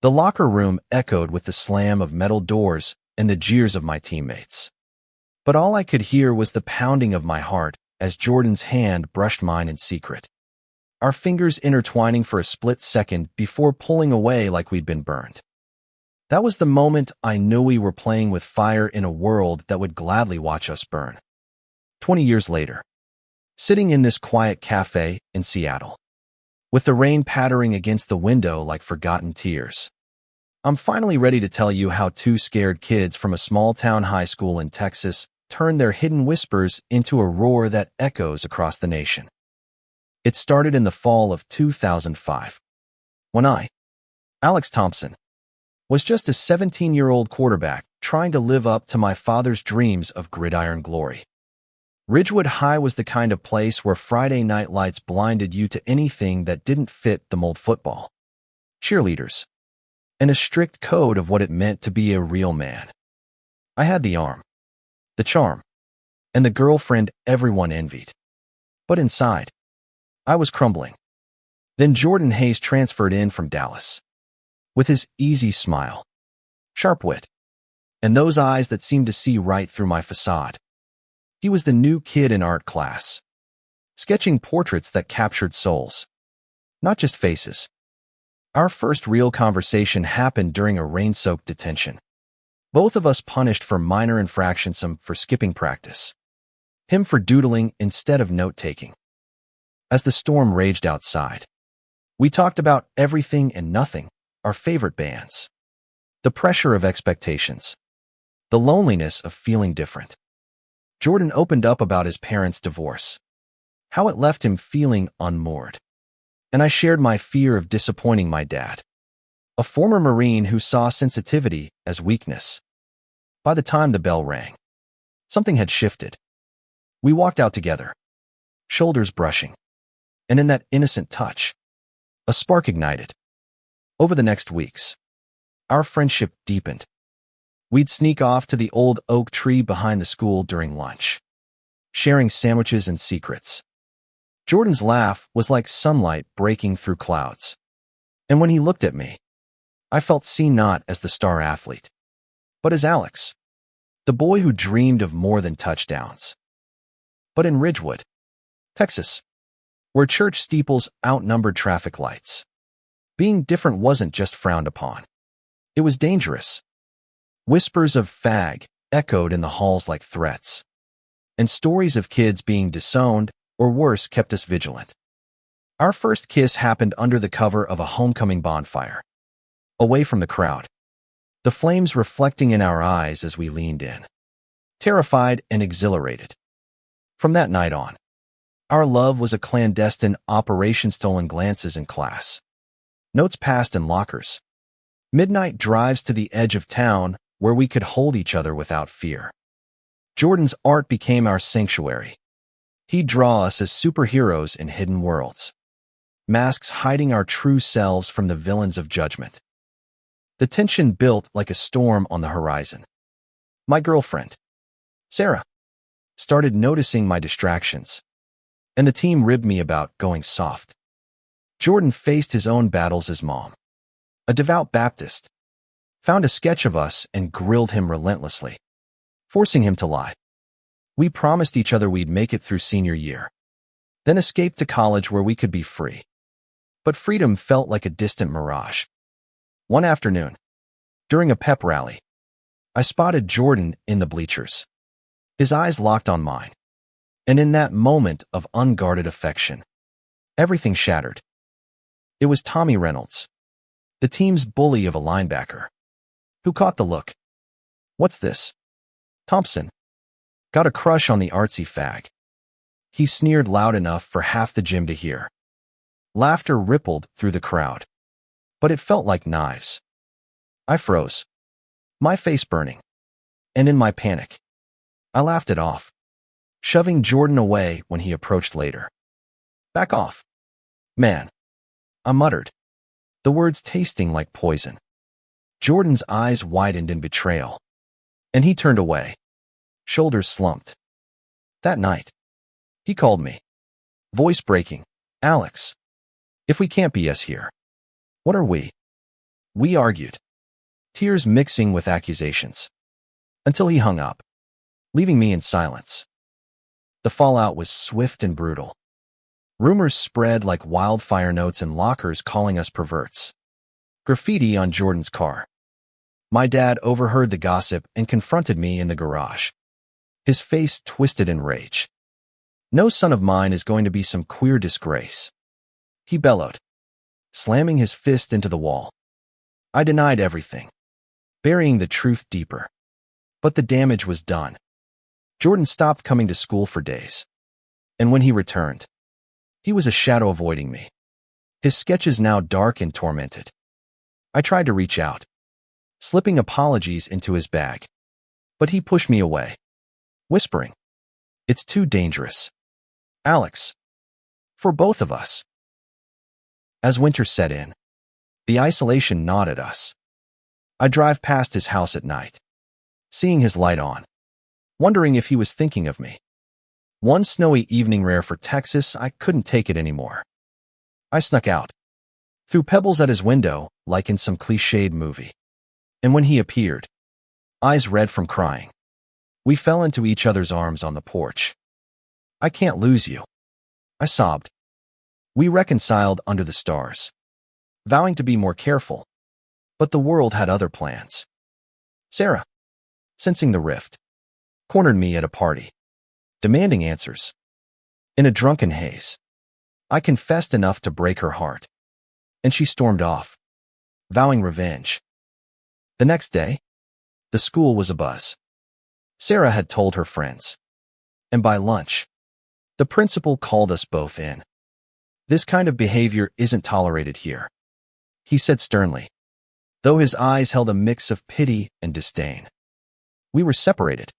The locker room echoed with the slam of metal doors and the jeers of my teammates. But all I could hear was the pounding of my heart as Jordan's hand brushed mine in secret, our fingers intertwining for a split second before pulling away like we'd been burned. That was the moment I knew we were playing with fire in a world that would gladly watch us burn. 20 years later, sitting in this quiet cafe in Seattle, with the rain pattering against the window like forgotten tears, I'm finally ready to tell you how two scared kids from a small-town high school in Texas turned their hidden whispers into a roar that echoes across the nation. It started in the fall of 2005, when I, Alex Thompson, was just a 17-year-old quarterback trying to live up to my father's dreams of gridiron glory. Ridgewood High was the kind of place where Friday night lights blinded you to anything that didn't fit the mold: football, cheerleaders, and a strict code of what it meant to be a real man. I had the arm, the charm, and the girlfriend everyone envied. But inside, I was crumbling. Then Jordan Hayes transferred in from Dallas. With his easy smile, sharp wit, and those eyes that seemed to see right through my facade. He was the new kid in art class, sketching portraits that captured souls, not just faces. Our first real conversation happened during a rain-soaked detention. Both of us punished for minor infractions, some for skipping practice, him for doodling instead of note-taking. As the storm raged outside, we talked about everything and nothing, our favorite bands, the pressure of expectations, the loneliness of feeling different. Jordan opened up about his parents' divorce, how it left him feeling unmoored. And I shared my fear of disappointing my dad, a former Marine who saw sensitivity as weakness. By the time the bell rang, something had shifted. We walked out together, shoulders brushing, and in that innocent touch, a spark ignited. Over the next weeks, our friendship deepened. We'd sneak off to the old oak tree behind the school during lunch, sharing sandwiches and secrets. Jordan's laugh was like sunlight breaking through clouds. And when he looked at me, I felt seen not as the star athlete, but as Alex, the boy who dreamed of more than touchdowns. But in Ridgewood, Texas, where church steeples outnumbered traffic lights, being different wasn't just frowned upon. It was dangerous. Whispers of fag echoed in the halls like threats, and stories of kids being disowned or worse kept us vigilant. Our first kiss happened under the cover of a homecoming bonfire, away from the crowd, the flames reflecting in our eyes as we leaned in, terrified and exhilarated. From that night on, our love was a clandestine operation: stolen glances in class, notes passed in lockers, midnight drives to the edge of town where we could hold each other without fear. Jordan's art became our sanctuary. He'd draw us as superheroes in hidden worlds, masks hiding our true selves from the villains of judgment. The tension built like a storm on the horizon. My girlfriend, Sarah, started noticing my distractions, and the team ribbed me about going soft. Jordan faced his own battles as mom, a devout Baptist, found a sketch of us and grilled him relentlessly, forcing him to lie. We promised each other we'd make it through senior year, then escape to college where we could be free. But freedom felt like a distant mirage. One afternoon, during a pep rally, I spotted Jordan in the bleachers. His eyes locked on mine, and in that moment of unguarded affection, everything shattered. It was Tommy Reynolds, the team's bully of a linebacker, who caught the look. "What's this, Thompson? Got a crush on the artsy fag?" He sneered loud enough for half the gym to hear. Laughter rippled through the crowd, but it felt like knives. I froze, my face burning, and in my panic, I laughed it off, shoving Jordan away when he approached later. "Back off, man," I muttered, the words tasting like poison. Jordan's eyes widened in betrayal, and he turned away, shoulders slumped. That night, he called me, voice breaking, "Alex, if we can't be us here, what are we?" We argued, tears mixing with accusations, until he hung up, leaving me in silence. The fallout was swift and brutal. Rumors spread like wildfire, notes in lockers calling us perverts. Graffiti on Jordan's car. My dad overheard the gossip and confronted me in the garage. His face twisted in rage. No son of mine is going to be some queer disgrace, he bellowed, slamming his fist into the wall. I denied everything, burying the truth deeper. But the damage was done. Jordan stopped coming to school for days. And when he returned, he was a shadow avoiding me, his sketches now dark and tormented. I tried to reach out, slipping apologies into his bag. But he pushed me away, whispering, "It's too dangerous, Alex, for both of us." As winter set in, the isolation gnawed at us. I drive past his house at night, seeing his light on, wondering if he was thinking of me. One snowy evening, rare for Texas, I couldn't take it anymore. I snuck out, threw pebbles at his window like in some cliched movie. And when he appeared, eyes red from crying, we fell into each other's arms on the porch. "I can't lose you," I sobbed. We reconciled under the stars, vowing to be more careful, but the world had other plans. Sarah, sensing the rift, cornered me at a party, demanding answers. In a drunken haze, I confessed enough to break her heart, and she stormed off, vowing revenge. The next day, the school was abuzz. Sarah had told her friends, and by lunch, the principal called us both in. "This kind of behavior isn't tolerated here," he said sternly, though his eyes held a mix of pity and disdain. We were separated,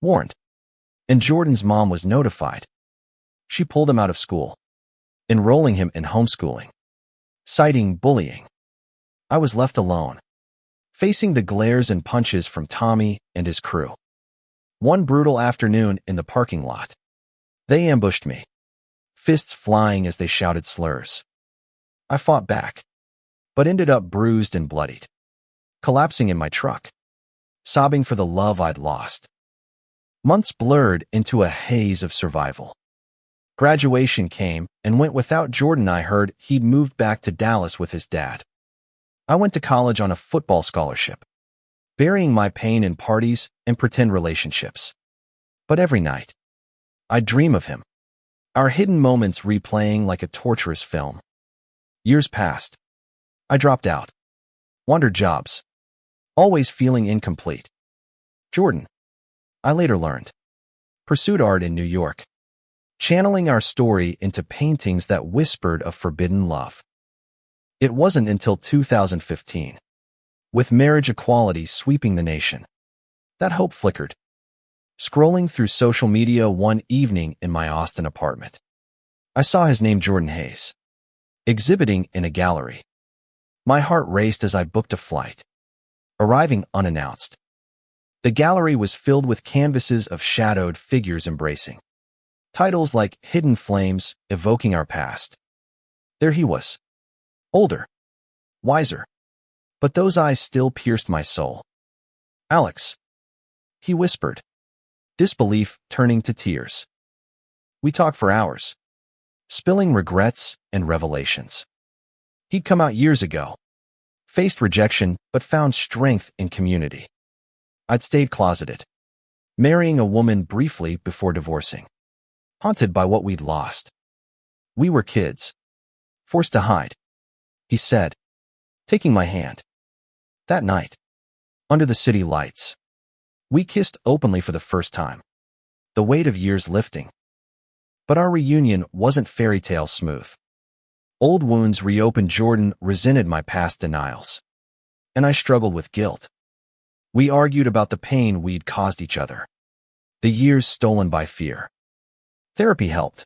warned, and Jordan's mom was notified. She pulled him out of school, enrolling him in homeschooling, citing bullying. I was left alone, facing the glares and punches from Tommy and his crew. One brutal afternoon in the parking lot, they ambushed me, fists flying as they shouted slurs. I fought back, but ended up bruised and bloodied, collapsing in my truck, sobbing for the love I'd lost. Months blurred into a haze of survival. Graduation came and went without Jordan. I heard he'd moved back to Dallas with his dad. I went to college on a football scholarship, burying my pain in parties and pretend relationships. But every night, I'd dream of him, our hidden moments replaying like a torturous film. Years passed. I dropped out, wandered jobs, always feeling incomplete. Jordan, I later learned, pursued art in New York, channeling our story into paintings that whispered of forbidden love. It wasn't until 2015, with marriage equality sweeping the nation, that hope flickered. Scrolling through social media one evening in my Austin apartment, I saw his name, Jordan Hayes, exhibiting in a gallery. My heart raced as I booked a flight, arriving unannounced. The gallery was filled with canvases of shadowed figures embracing, titles like Hidden Flames, evoking our past. There he was, older, wiser, but those eyes still pierced my soul. "Alex," he whispered, disbelief turning to tears. We talked for hours, spilling regrets and revelations. He'd come out years ago, faced rejection, but found strength in community. I'd stayed closeted, marrying a woman briefly before divorcing, haunted by what we'd lost. "We were kids, forced to hide," he said, taking my hand. That night, under the city lights, we kissed openly for the first time, the weight of years lifting. But our reunion wasn't fairy tale smooth. Old wounds reopened. Jordan resented my past denials, and I struggled with guilt. We argued about the pain we'd caused each other, the years stolen by fear. Therapy helped.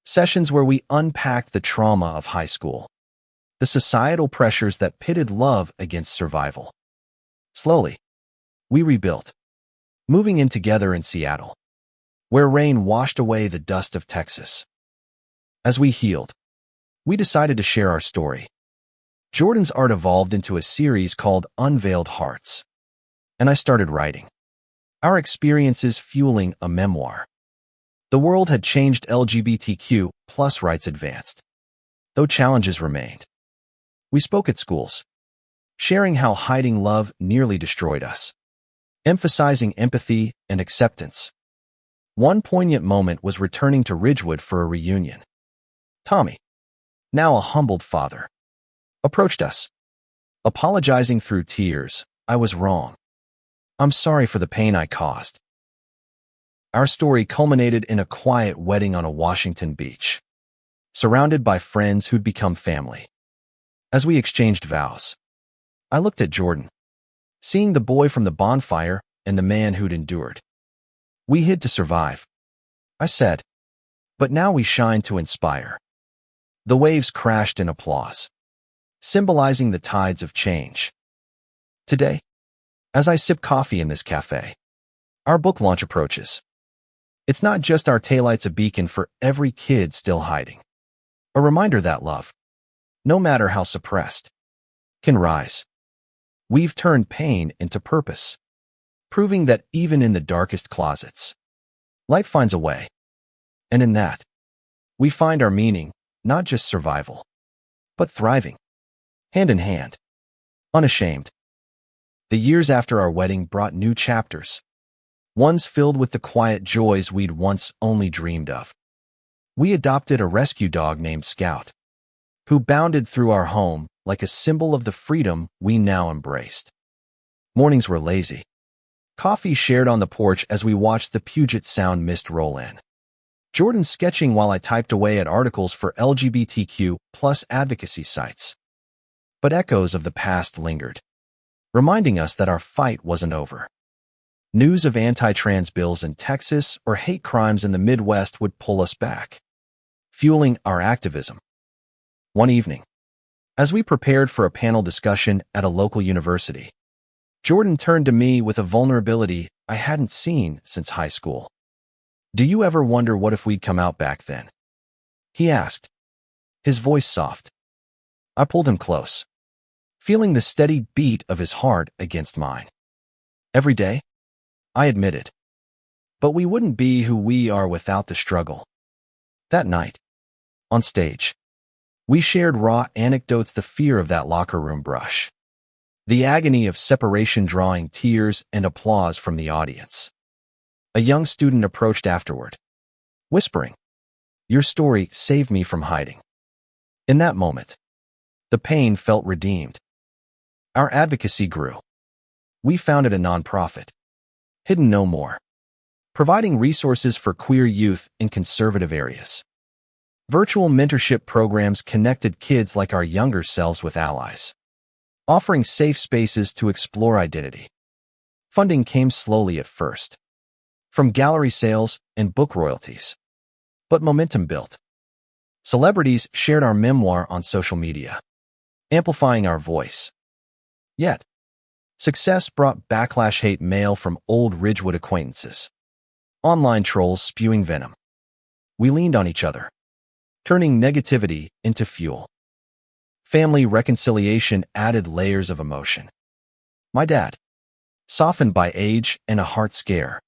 Sessions where we unpacked the trauma of high school, the societal pressures that pitted love against survival. Slowly, we rebuilt, moving in together in Seattle, where rain washed away the dust of Texas. As we healed, we decided to share our story, Jordan's art evolved into a series called Unveiled Hearts, and I started writing. Our experiences fueling a memoir. The world had changed. LGBTQ plus rights advanced, though challenges remained. We spoke at schools, sharing how hiding love nearly destroyed us, emphasizing empathy and acceptance. One poignant moment was returning to Ridgewood for a reunion. Tommy, now a humbled father, approached us, apologizing through tears. I was wrong. I'm sorry for the pain I caused. Our story culminated in a quiet wedding on a Washington beach, surrounded by friends who'd become family. As we exchanged vows, I looked at Jordan, seeing the boy from the bonfire and the man who'd endured. We hid to survive, I said, but now we shine to inspire. The waves crashed in applause, symbolizing the tides of change. Today, as I sip coffee in this cafe, our book launch approaches. It's not just our taillights, a beacon for every kid still hiding. A reminder that love, no matter how suppressed, can rise. We've turned pain into purpose, proving that even in the darkest closets, light finds a way. And in that, we find our meaning, not just survival, but thriving, hand in hand, unashamed. The years after our wedding brought new chapters, ones filled with the quiet joys we'd once only dreamed of. We adopted a rescue dog named Scout, who bounded through our home like a symbol of the freedom we now embraced. Mornings were lazy. Coffee shared on the porch as we watched the Puget Sound mist roll in. Jordan sketching while I typed away at articles for LGBTQ plus advocacy sites. But echoes of the past lingered, reminding us that our fight wasn't over. News of anti-trans bills in Texas or hate crimes in the Midwest would pull us back, fueling our activism. One evening, as we prepared for a panel discussion at a local university, Jordan turned to me with a vulnerability I hadn't seen since high school. "Do you ever wonder what if we'd come out back then?" he asked, his voice soft. I pulled him close, feeling the steady beat of his heart against mine. "Every day," I admitted. "But we wouldn't be who we are without the struggle." That night, on stage, we shared raw anecdotes, the fear of that locker room brush, the agony of separation drawing tears and applause from the audience. A young student approached afterward, whispering, "Your story saved me from hiding." In that moment, the pain felt redeemed. Our advocacy grew. We founded a nonprofit, Hidden No More, providing resources for queer youth in conservative areas. Virtual mentorship programs connected kids like our younger selves with allies, offering safe spaces to explore identity. Funding came slowly at first, from gallery sales and book royalties, but momentum built. Celebrities shared our memoir on social media, amplifying our voice. Yet, success brought backlash, hate mail from old Ridgewood acquaintances, online trolls spewing venom. We leaned on each other, turning negativity into fuel. Family reconciliation added layers of emotion. My dad, softened by age and a heart scare,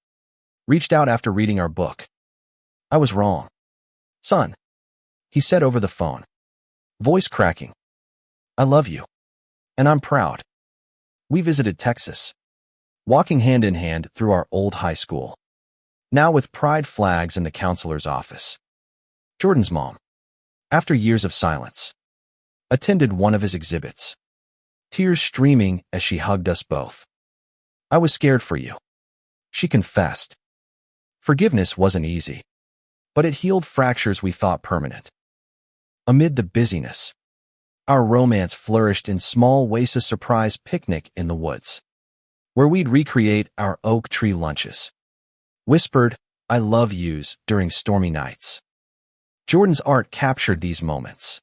reached out after reading our book. "I was wrong, son," he said over the phone, voice cracking. "I love you, and I'm proud." We visited Texas, walking hand in hand through our old high school, now with pride flags in the counselor's office. Jordan's mom, after years of silence, attended one of his exhibits, tears streaming as she hugged us both. "I was scared for you," she confessed. Forgiveness wasn't easy, but it healed fractures we thought permanent. Amid the busyness, our romance flourished in small ways, a surprise picnic in the woods, where we'd recreate our oak tree lunches, whispered "I love yous" during stormy nights. Jordan's art captured these moments,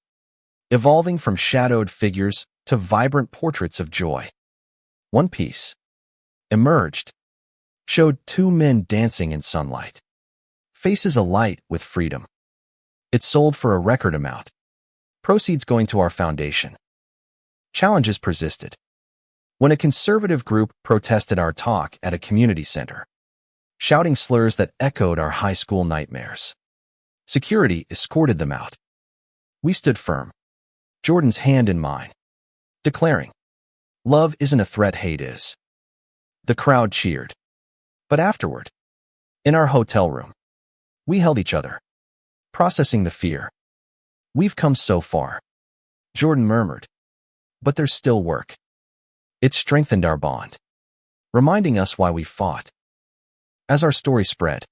evolving from shadowed figures to vibrant portraits of joy. One piece, Emerged, showed two men dancing in sunlight, faces alight with freedom. It sold for a record amount, proceeds going to our foundation. Challenges persisted. When a conservative group protested our talk at a community center, shouting slurs that echoed our high school nightmares, security escorted them out. We stood firm, Jordan's hand in mine, declaring, "Love isn't a threat, hate is." The crowd cheered. But afterward, in our hotel room, we held each other, processing the fear. "We've come so far," Jordan murmured, "but there's still work." It strengthened our bond, reminding us why we fought. As our story spread,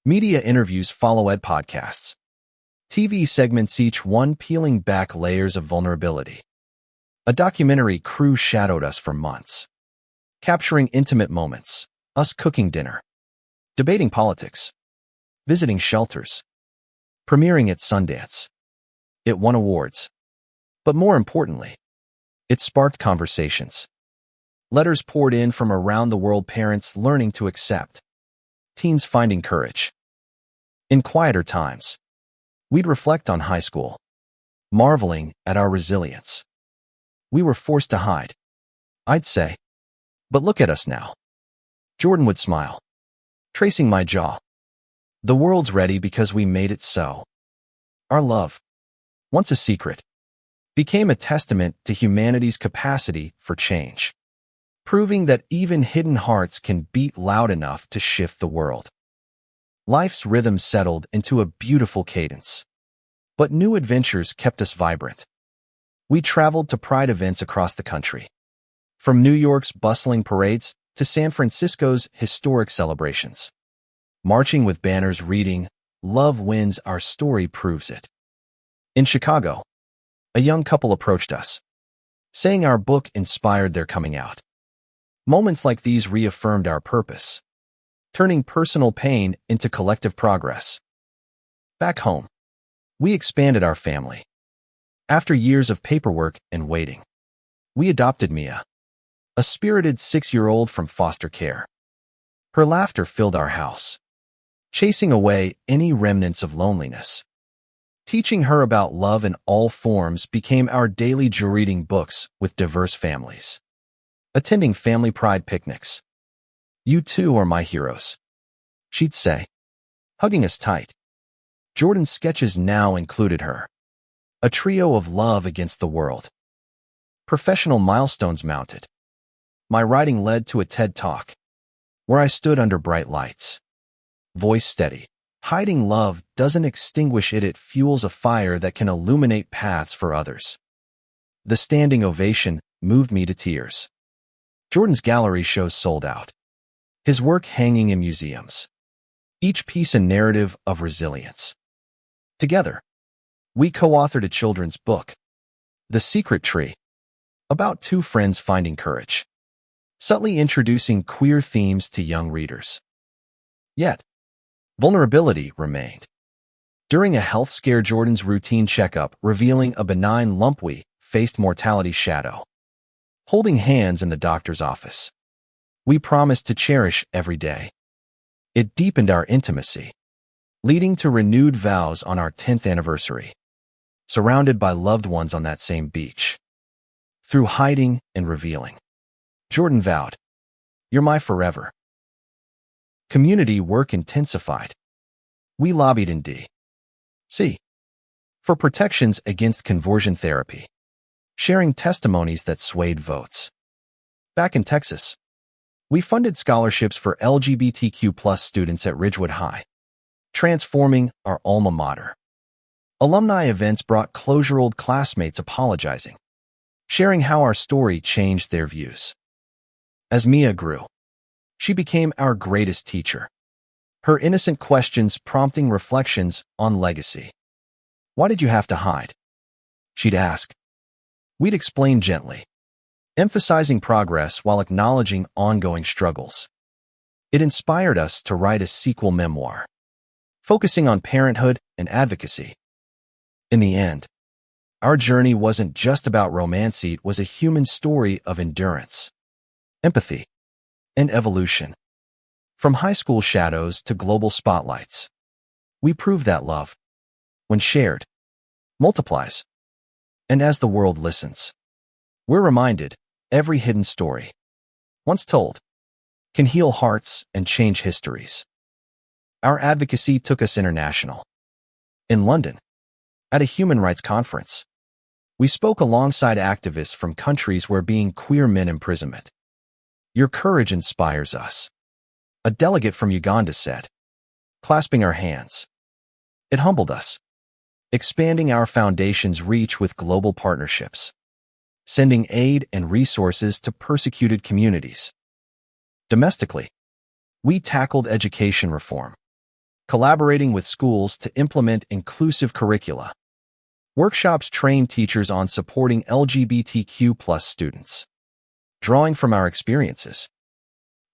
media interviews follow ed podcasts, TV segments, each one peeling back layers of vulnerability. A documentary crew shadowed us for months, capturing intimate moments, us cooking dinner, debating politics, visiting shelters, premiering at Sundance. It won awards. But more importantly, it sparked conversations. Letters poured in from around the world, parents learning to accept, teens finding courage. In quieter times, we'd reflect on high school, marveling at our resilience. We were forced to hide, I'd say. But look at us now. Jordan would smile, tracing my jaw. The world's ready because we made it so. Our love, once a secret, became a testament to humanity's capacity for change, proving that even hidden hearts can beat loud enough to shift the world. Life's rhythm settled into a beautiful cadence, but new adventures kept us vibrant. We traveled to pride events across the country, from New York's bustling parades to San Francisco's historic celebrations, marching with banners reading, "Love wins, our story proves it." In Chicago, a young couple approached us, saying our book inspired their coming out. Moments like these reaffirmed our purpose, turning personal pain into collective progress. Back home, we expanded our family. After years of paperwork and waiting, we adopted Mia, a spirited 6-year-old from foster care. Her laughter filled our house, chasing away any remnants of loneliness. Teaching her about love in all forms became our daily joy, reading books with diverse families, attending family pride picnics. "You two are my heroes," she'd say, hugging us tight. Jordan's sketches now included her, a trio of love against the world. Professional milestones mounted. My writing led to a TED Talk, where I stood under bright lights, voice steady. Hiding love doesn't extinguish it, it fuels a fire that can illuminate paths for others. The standing ovation moved me to tears. Jordan's gallery shows sold out, his work hanging in museums, each piece a narrative of resilience. Together, we co-authored a children's book, The Secret Tree, about two friends finding courage, subtly introducing queer themes to young readers. Yet, vulnerability remained. During a health scare, Jordan's routine checkup revealing a benign lump, we faced mortality's shadow. Holding hands in the doctor's office, we promised to cherish every day. It deepened our intimacy, leading to renewed vows on our 10th anniversary, surrounded by loved ones on that same beach. Through hiding and revealing, Jordan vowed, "You're my forever." Community work intensified. We lobbied in D.C. for protections against conversion therapy, sharing testimonies that swayed votes. Back in Texas, we funded scholarships for LGBTQ+ students at Ridgewood High, transforming our alma mater. Alumni events brought closure, old classmates apologizing, sharing how our story changed their views. As Mia grew, she became our greatest teacher, her innocent questions prompting reflections on legacy. "Why did you have to hide?" she'd ask. We'd explain gently, emphasizing progress while acknowledging ongoing struggles. It inspired us to write a sequel memoir, focusing on parenthood and advocacy. In the end, our journey wasn't just about romance, it was a human story of endurance, empathy, and evolution. From high school shadows to global spotlights, we prove that love, when shared, multiplies. And as the world listens, We're reminded, every hidden story, once told, can heal hearts and change histories. Our advocacy took us international. In London, at a human rights conference, we spoke alongside activists from countries where being queer meant imprisonment. Your courage inspires us, a delegate from Uganda said, clasping our hands. It humbled us, expanding our foundation's reach with global partnerships, sending aid and resources to persecuted communities. Domestically, we tackled education reform, collaborating with schools to implement inclusive curricula. Workshops trained teachers on supporting LGBTQ+ students. Drawing from our experiences,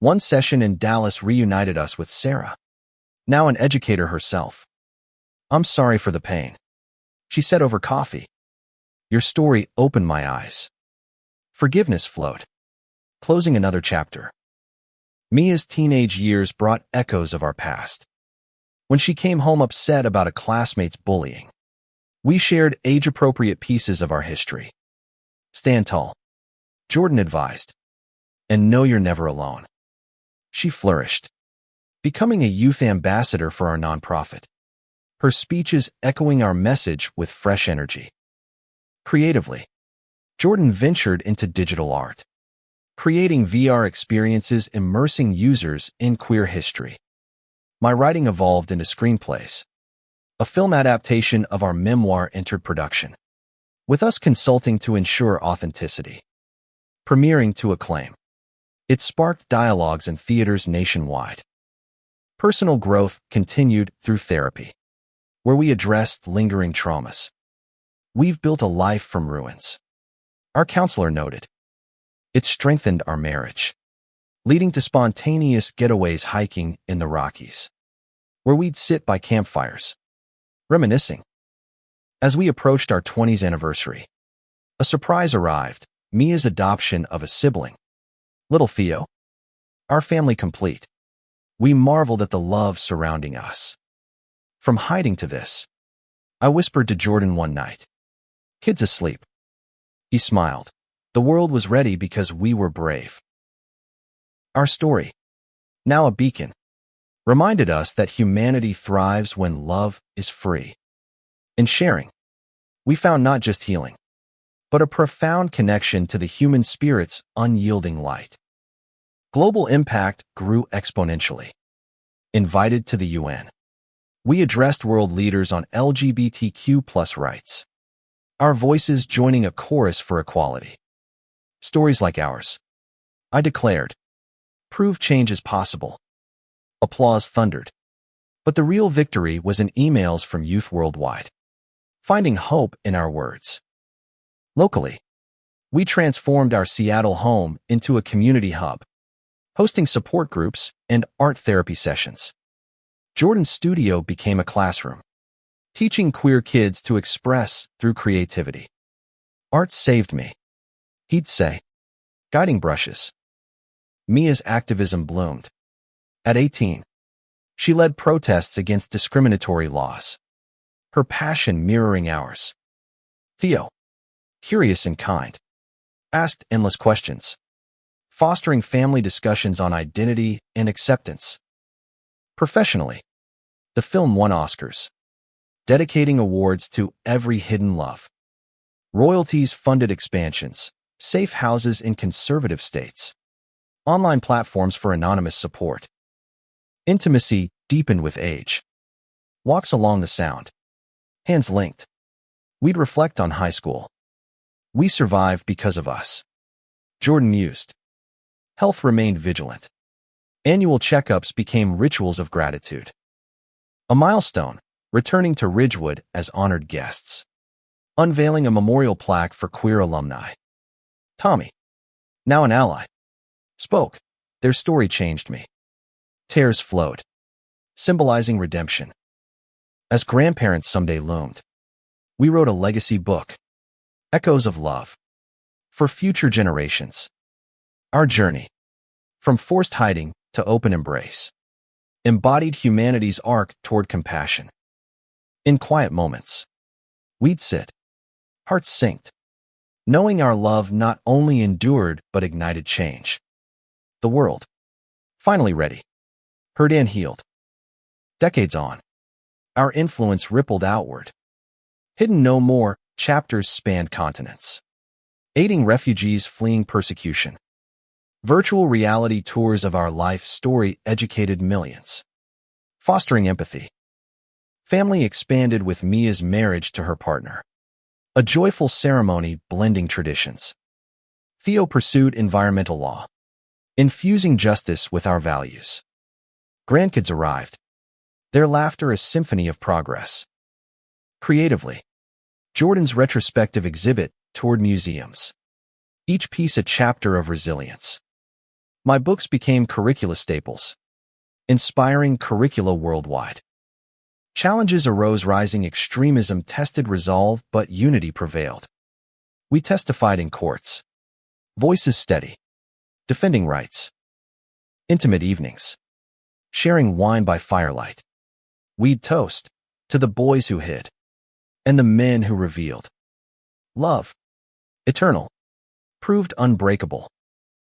one session in Dallas reunited us with Sarah, now an educator herself. I'm sorry for the pain, she said over coffee. Your story opened my eyes. Forgiveness flowed, closing another chapter. Mia's teenage years brought echoes of our past. When she came home upset about a classmate's bullying, we shared age-appropriate pieces of our history. Stand tall, Jordan advised, and know you're never alone. She flourished, becoming a youth ambassador for our nonprofit, her speeches echoing our message with fresh energy. Creatively, Jordan ventured into digital art, creating VR experiences immersing users in queer history. My writing evolved into screenplays. A film adaptation of our memoir entered production, with us consulting to ensure authenticity. Premiering to acclaim, it sparked dialogues in theaters nationwide. Personal growth continued through therapy, where we addressed lingering traumas. We've built a life from ruins, our counselor noted. It strengthened our marriage, leading to spontaneous getaways hiking in the Rockies, where we'd sit by campfires, reminiscing. As we approached our 20th anniversary, a surprise arrived, Mia's adoption of a sibling, little Theo. Our family complete. We marveled at the love surrounding us. From hiding to this, I whispered to Jordan one night, "Kid's asleep." He smiled. The world was ready because we were brave. Our story, now a beacon, reminded us that humanity thrives when love is free. In sharing, we found not just healing, but a profound connection to the human spirit's unyielding light. Global impact grew exponentially. Invited to the UN, we addressed world leaders on LGBTQ+ rights, our voices joining a chorus for equality. Stories like ours, I declared, prove change is possible. Applause thundered. But the real victory was in emails from youth worldwide, finding hope in our words. Locally, we transformed our Seattle home into a community hub, hosting support groups and art therapy sessions. Jordan's studio became a classroom, teaching queer kids to express through creativity. Art saved me, he'd say, guiding brushes. Mia's activism bloomed. At 18, she led protests against discriminatory laws, her passion mirroring ours. Theo, curious and kind, asked endless questions, fostering family discussions on identity and acceptance. Professionally, the film won Oscars, dedicating awards to every hidden love. Royalties funded expansions, safe houses in conservative states, online platforms for anonymous support. Intimacy deepened with age. Walks along the Sound, hands linked. We'd reflect on high school. We survived because of us. Jordan mused. Health remained vigilant. Annual checkups became rituals of gratitude. A milestone, returning to Ridgewood as honored guests, unveiling a memorial plaque for queer alumni. Tommy, now an ally, spoke. Their story changed me. Tears flowed, symbolizing redemption. As grandparents someday loomed, we wrote a legacy book, Echoes of Love, for future generations. Our journey, from forced hiding to open embrace, embodied humanity's arc toward compassion. In quiet moments, we'd sit, hearts synced, knowing our love not only endured but ignited change. The world, finally ready, heard and healed. Decades on, our influence rippled outward. Hidden no more, chapters spanned continents. Aiding refugees fleeing persecution. Virtual reality tours of our life story educated millions. Fostering empathy. Family expanded with Mia's marriage to her partner. A joyful ceremony blending traditions. Theo pursued environmental law, infusing justice with our values. Grandkids arrived. Their laughter a symphony of progress. Creatively, Jordan's retrospective exhibit toured museums. Each piece a chapter of resilience. My books became curricula staples, inspiring curricula worldwide. Challenges arose, rising extremism tested resolve, but unity prevailed. We testified in courts. Voices steady, defending rights. Intimate evenings, sharing wine by firelight. We'd toast to the boys who hid and the men who revealed. Love, eternal, proved unbreakable.